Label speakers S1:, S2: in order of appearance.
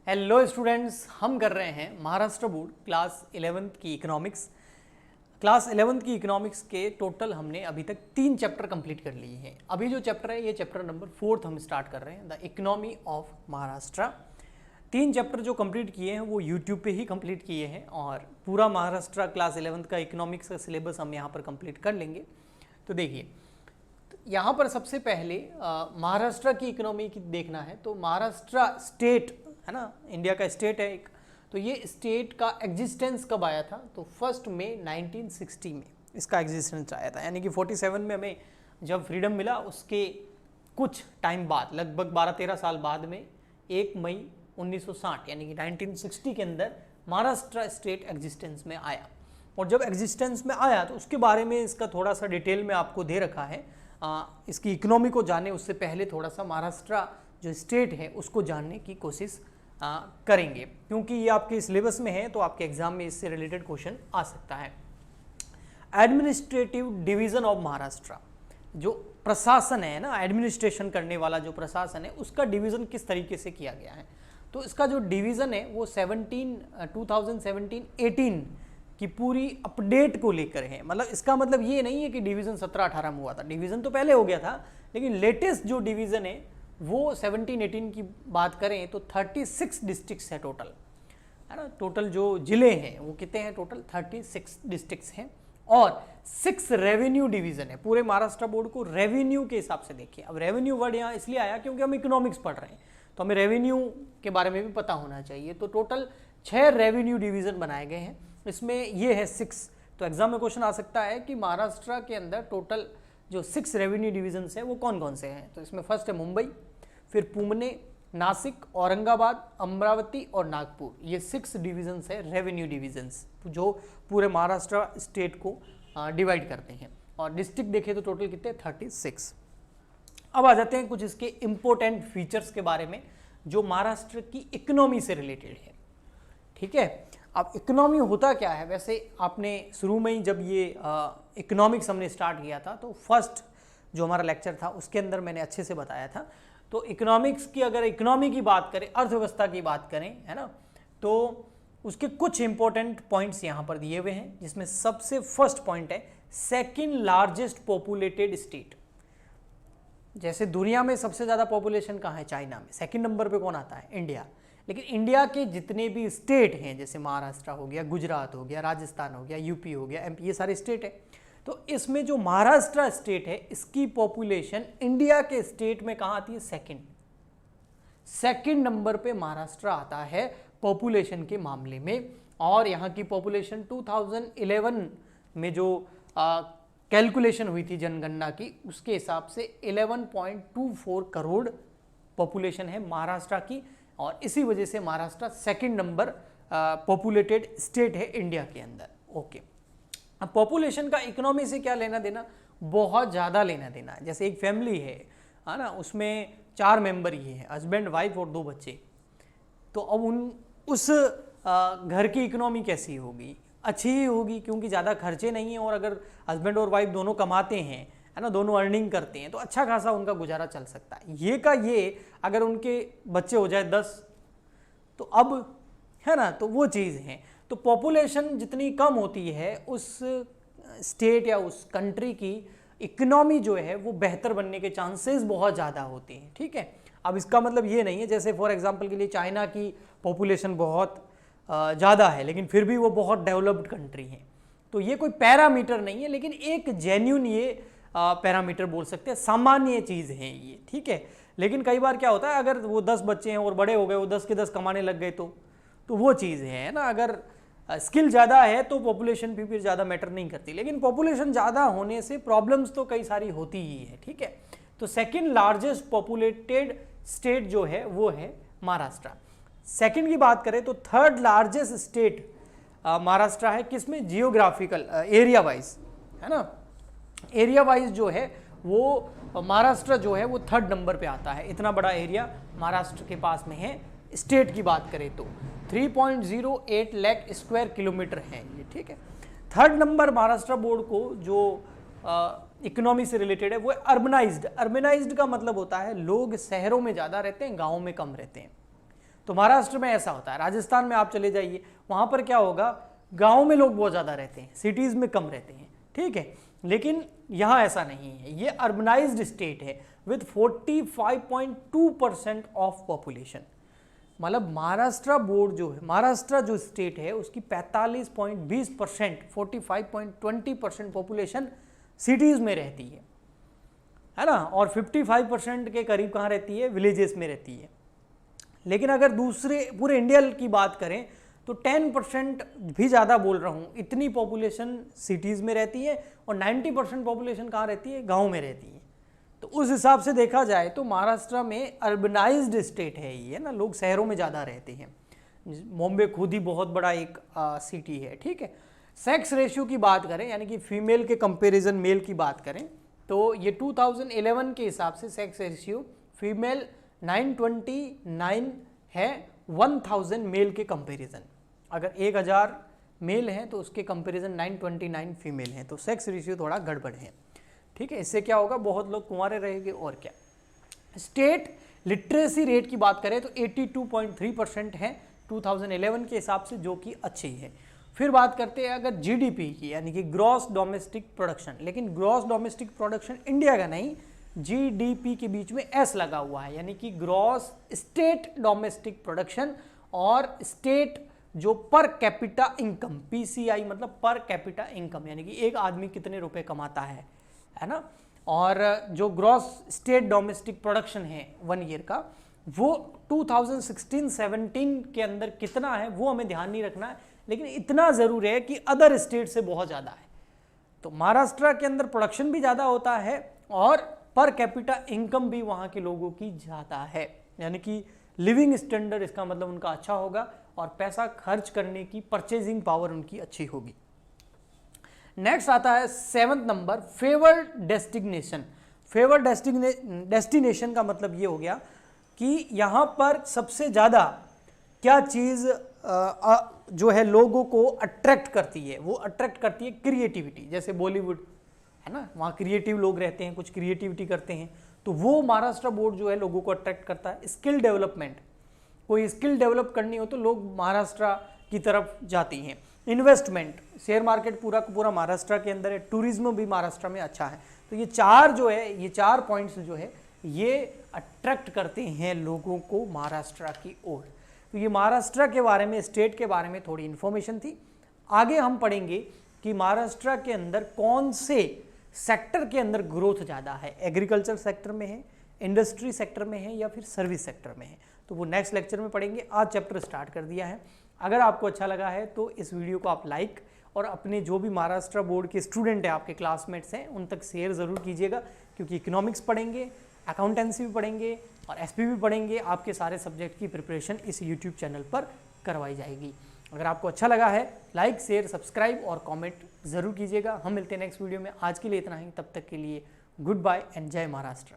S1: Hello students, हम कर रहे हैं महाराष्ट्र बोर्ड क्लास 11th की इकोनॉमिक्स। क्लास 11th की इकोनॉमिक्स के टोटल हमने अभी तक 3 चैप्टर कंप्लीट कर लिए हैं। अभी जो चैप्टर है ये चैप्टर नंबर 4 हम स्टार्ट कर रहे हैं, the economy of Maharashtra. 3 chapter जो कंप्लीट किए हैं वो यूट्यूब पे ही कंप्लीट किए हैं और पूरा महाराष्ट्र क्लास 11th का इकोनॉमिक्स का सिलेबस हम यहाँ पर कंप्लीट कर लेंगे। तो देखिए, यहाँ पर सबसे पहले महाराष्ट्र की इकोनॉमी की देखना है तो महाराष्ट्र स्टेट है ना, इंडिया का स्टेट है एक। तो ये स्टेट का एग्जिस्टेंस कब आया था? तो 1 मई 1960 में इसका एग्जिस्टेंस आया था, यानी कि 47 में हमें जब फ्रीडम मिला उसके कुछ टाइम बाद, लगभग 12-13 साल बाद में 1 मई 1960 यानी कि 1960 के अंदर महाराष्ट्र स्टेट एग्जिस्टेंस में आया। और जब एग्जिस्टेंस में आया तो उसके बारे में इसका थोड़ा सा डिटेल में आपको दे रखा है। इसकी इकोनॉमी को जाने उससे पहले थोड़ा सा महाराष्ट्र जो स्टेट है उसको जानने की कोशिश करेंगे, क्योंकि ये आपके सिलेबस में है तो आपके एग्जाम में इससे रिलेटेड क्वेश्चन आ सकता है। एडमिनिस्ट्रेटिव डिवीजन ऑफ महाराष्ट्र, जो प्रशासन है ना, एडमिनिस्ट्रेशन करने वाला जो प्रशासन है उसका डिवीजन किस तरीके से किया गया है। तो इसका जो डिवीजन है वो 2017-18 की पूरी अपडेट को लेकर है। मतलब इसका मतलब ये नहीं है कि डिवीजन 17-18 में हुआ था, डिवीजन तो पहले हो गया था, लेकिन लेटेस्ट जो डिवीजन है वो 17-18 की बात करें तो 36 डिस्ट्रिक्ट्स है टोटल, है ना। टोटल जो जिले हैं वो कितने हैं? टोटल 36 डिस्ट्रिक्ट्स हैं और 6 रेवेन्यू डिवीजन है। पूरे महाराष्ट्र बोर्ड को रेवेन्यू के हिसाब से देखिए। अब रेवेन्यू वर्ड यहाँ इसलिए आया क्योंकि हम इकोनॉमिक्स पढ़ रहे हैं तो हमें रेवेन्यू के बारे में भी पता होना चाहिए। तो टोटल 6 रेवेन्यू डिवीजन बनाए गए हैं, इसमें ये है 6। तो एग्जाम में क्वेश्चन आ सकता है कि महाराष्ट्र के अंदर टोटल जो 6 रेवेन्यू डिवीजन है वो कौन कौन से हैं। तो इसमें फर्स्ट है मुंबई, फिर पुणे, नासिक, औरंगाबाद, अमरावती और नागपुर। ये 6 डिवीजन्स है, रेवेन्यू डिवीजन्स, जो पूरे महाराष्ट्र स्टेट को डिवाइड करते हैं। और डिस्ट्रिक्ट देखें तो टोटल कितने? 36। अब आ जाते हैं कुछ इसके इंपॉर्टेंट फीचर्स के बारे में जो महाराष्ट्र की इकोनॉमी से रिलेटेड है। ठीक है, अब इकोनॉमी होता क्या है? वैसे आपने शुरू में ही जब ये इकोनॉमिक्स हमने स्टार्ट किया था तो फर्स्ट जो हमारा लेक्चर था उसके अंदर मैंने अच्छे से बताया था। तो इकोनॉमिक्स की, अगर इकोनॉमी की बात करें, अर्थव्यवस्था की बात करें, है ना, तो उसके कुछ इंपॉर्टेंट पॉइंट्स यहाँ पर दिए हुए हैं, जिसमें सबसे फर्स्ट पॉइंट है सेकंड लार्जेस्ट पॉपुलेटेड स्टेट। जैसे दुनिया में सबसे ज़्यादा पॉपुलेशन कहाँ है? चाइना में। सेकंड नंबर पे कौन आता है? इंडिया। लेकिन इंडिया के जितने भी स्टेट हैं, जैसे महाराष्ट्र हो गया, गुजरात हो गया, राजस्थान हो गया, यूपी हो गया, एमपी, ये सारे स्टेट है। तो इसमें जो महाराष्ट्र स्टेट है इसकी पॉपुलेशन इंडिया के स्टेट में कहाँ आती है? सेकंड नंबर पे महाराष्ट्र आता है पॉपुलेशन के मामले में। और यहाँ की पॉपुलेशन 2011 में जो कैलकुलेशन हुई थी जनगणना की, उसके हिसाब से 11.24 करोड़ पॉपुलेशन है महाराष्ट्र की। और इसी वजह से Maharashtra second number populated state है इंडिया के अंदर। ओके, अब पॉपुलेशन का इकोनॉमी से क्या लेना देना? बहुत ज़्यादा लेना देना। जैसे एक फैमिली है ना, उसमें 4 मेंबर ही हैं, हस्बैंड, वाइफ और 2 बच्चे। तो अब उस घर की इकोनॉमी कैसी होगी? अच्छी ही होगी, क्योंकि ज़्यादा खर्चे नहीं हैं। और अगर हस्बैंड और वाइफ दोनों कमाते हैं, है ना, दोनों अर्निंग करते हैं, तो अच्छा खासा उनका गुजारा चल सकता है। ये का ये अगर उनके बच्चे हो जाए 10, तो अब, है ना, तो वो चीज़ है। तो पॉपुलेशन जितनी कम होती है उस स्टेट या उस कंट्री की इकोनॉमी जो है वो बेहतर बनने के चांसेस बहुत ज़्यादा होते हैं। ठीक है, अब इसका मतलब ये नहीं है, जैसे फॉर एग्जांपल के लिए चाइना की पॉपुलेशन बहुत ज़्यादा है लेकिन फिर भी वो बहुत डेवलप्ड कंट्री है, तो ये कोई पैरामीटर नहीं है, लेकिन एक जेन्युइन ये पैरामीटर बोल सकते हैं, सामान्य चीज़ है ये। ठीक है, लेकिन कई बार क्या होता है, अगर वो 10 बच्चे हैं और बड़े हो गए, वो 10 के 10 कमाने लग गए, तो वो चीज़ है ना। अगर स्किल ज़्यादा है तो पॉपुलेशन भी फिर ज़्यादा मैटर नहीं करती, लेकिन पॉपुलेशन ज़्यादा होने से प्रॉब्लम्स तो कई सारी होती ही है। ठीक है, तो सेकंड लार्जेस्ट पॉपुलेटेड स्टेट जो है वो है महाराष्ट्र। सेकंड की बात करें तो थर्ड लार्जेस्ट स्टेट महाराष्ट्र है, किसमें? जियोग्राफिकल एरिया वाइज, है ना। एरिया वाइज जो है वो महाराष्ट्र जो है वो 3rd नंबर पे आता है। इतना बड़ा एरिया महाराष्ट्र के पास में है। स्टेट की बात करें तो 3.08 लाख स्क्वायर किलोमीटर है ये। ठीक है, 3rd नंबर महाराष्ट्र बोर्ड को जो इकोनॉमी से रिलेटेड है वो अर्बनाइज्ड। अर्बनाइज्ड का मतलब होता है लोग शहरों में ज़्यादा रहते हैं, गाँव में कम रहते हैं। तो महाराष्ट्र में ऐसा होता है। राजस्थान में आप चले जाइए, वहाँ पर क्या होगा, गाँव में लोग बहुत ज़्यादा रहते हैं, सिटीज़ में कम रहते हैं, ठीक है। लेकिन यहाँ ऐसा नहीं है, ये अर्बनाइज्ड स्टेट है विथ 45.2% ऑफ पॉपुलेशन। मतलब महाराष्ट्र बोर्ड जो है, महाराष्ट्र जो स्टेट है उसकी 45.20%, 45.20% पॉपुलेशन सिटीज़ में रहती है ना, और 55% के करीब कहाँ रहती है, विलेजेस में रहती है। लेकिन अगर दूसरे पूरे इंडिया की बात करें तो 10% भी ज़्यादा बोल रहा हूँ, इतनी पॉपुलेशन सिटीज़ में रहती है और 90% पॉपुलेशन कहाँ रहती है, गाँव में रहती है। तो उस हिसाब से देखा जाए तो महाराष्ट्र में अर्बनाइज्ड स्टेट है ये ना, लोग शहरों में ज़्यादा रहते हैं। बॉम्बे खुद ही बहुत बड़ा एक सिटी है, ठीक है। सेक्स रेशियो की बात करें, यानी कि फीमेल के कंपैरिजन मेल की बात करें, तो ये 2011 के हिसाब से सेक्स रेशियो फीमेल 929 है 1000 मेल के कंपैरिजन। अगर 1000 मेल हैं तो उसके कंपैरिजन 929 फीमेल हैं, तो सेक्स रेशियो थोड़ा गड़बड़ है, ठीक है। इससे क्या होगा, बहुत लोग कुंवारे रहेंगे और क्या। स्टेट लिटरेसी रेट की बात करें तो 82.3% है 2011 के हिसाब से, जो कि अच्छी है। फिर बात करते हैं अगर जीडीपी की, यानी कि ग्रॉस डोमेस्टिक प्रोडक्शन, लेकिन ग्रॉस डोमेस्टिक प्रोडक्शन इंडिया का नहीं, जीडीपी के बीच में एस लगा हुआ है, यानी कि ग्रॉस स्टेट डोमेस्टिक प्रोडक्शन, और स्टेट जो पर कैपिटा इनकम, पीसीआई मतलब पर कैपिटा इनकम, यानी कि एक आदमी कितने रुपए कमाता है ना। और जो ग्रॉस स्टेट डोमेस्टिक प्रोडक्शन है 1 ईयर का, वो 2016-17 के अंदर कितना है वो हमें ध्यान नहीं रखना है, लेकिन इतना ज़रूर है कि अदर स्टेट से बहुत ज़्यादा है। तो महाराष्ट्र के अंदर प्रोडक्शन भी ज़्यादा होता है और पर कैपिटा इनकम भी वहाँ के लोगों की ज़्यादा है, यानी कि लिविंग स्टैंडर्ड, इसका मतलब उनका अच्छा होगा और पैसा खर्च करने की परचेजिंग पावर उनकी अच्छी होगी। नेक्स्ट आता है 7th number, favoured destination. Favoured destination का मतलब ये हो गया कि यहाँ पर सबसे ज़्यादा क्या चीज़ जो है लोगों को अट्रैक्ट करती है, वो अट्रैक्ट करती है क्रिएटिविटी। जैसे बॉलीवुड है ना, वहाँ क्रिएटिव लोग रहते हैं, कुछ क्रिएटिविटी करते हैं, तो वो महाराष्ट्र बोर्ड जो है लोगों को अट्रैक्ट करता है। स्किल डेवलपमेंट, कोई स्किल डेवलप करनी हो तो लोग महाराष्ट्र की तरफ जाती हैं। इन्वेस्टमेंट, शेयर मार्केट पूरा महाराष्ट्र के अंदर है। टूरिज्म भी महाराष्ट्र में अच्छा है। तो ये चार जो है, ये 4 पॉइंट्स जो है ये अट्रैक्ट करते हैं लोगों को महाराष्ट्र की ओर। तो ये महाराष्ट्र के बारे में, स्टेट के बारे में थोड़ी इन्फॉर्मेशन थी। आगे हम पढ़ेंगे कि महाराष्ट्र के अंदर कौन से सेक्टर के अंदर ग्रोथ ज़्यादा है, एग्रीकल्चर सेक्टर में है, इंडस्ट्री सेक्टर में है, या फिर सर्विस सेक्टर में है। तो वो नेक्स्ट लेक्चर में पढ़ेंगे। आज चैप्टर स्टार्ट कर दिया है। अगर आपको अच्छा लगा है तो इस वीडियो को आप लाइक और अपने जो भी महाराष्ट्र बोर्ड के स्टूडेंट हैं, आपके क्लासमेट्स हैं, उन तक शेयर ज़रूर कीजिएगा, क्योंकि इकोनॉमिक्स पढ़ेंगे, अकाउंटेंसी भी पढ़ेंगे और एसपी भी पढ़ेंगे। आपके सारे सब्जेक्ट की प्रिपरेशन इस यूट्यूब चैनल पर करवाई जाएगी। अगर आपको अच्छा लगा है, लाइक, शेयर, सब्सक्राइब और कमेंट ज़रूर कीजिएगा। हम मिलते हैं नेक्स्ट वीडियो में। आज के लिए इतना ही, तब तक के लिए गुड बाय एंड जय महाराष्ट्र।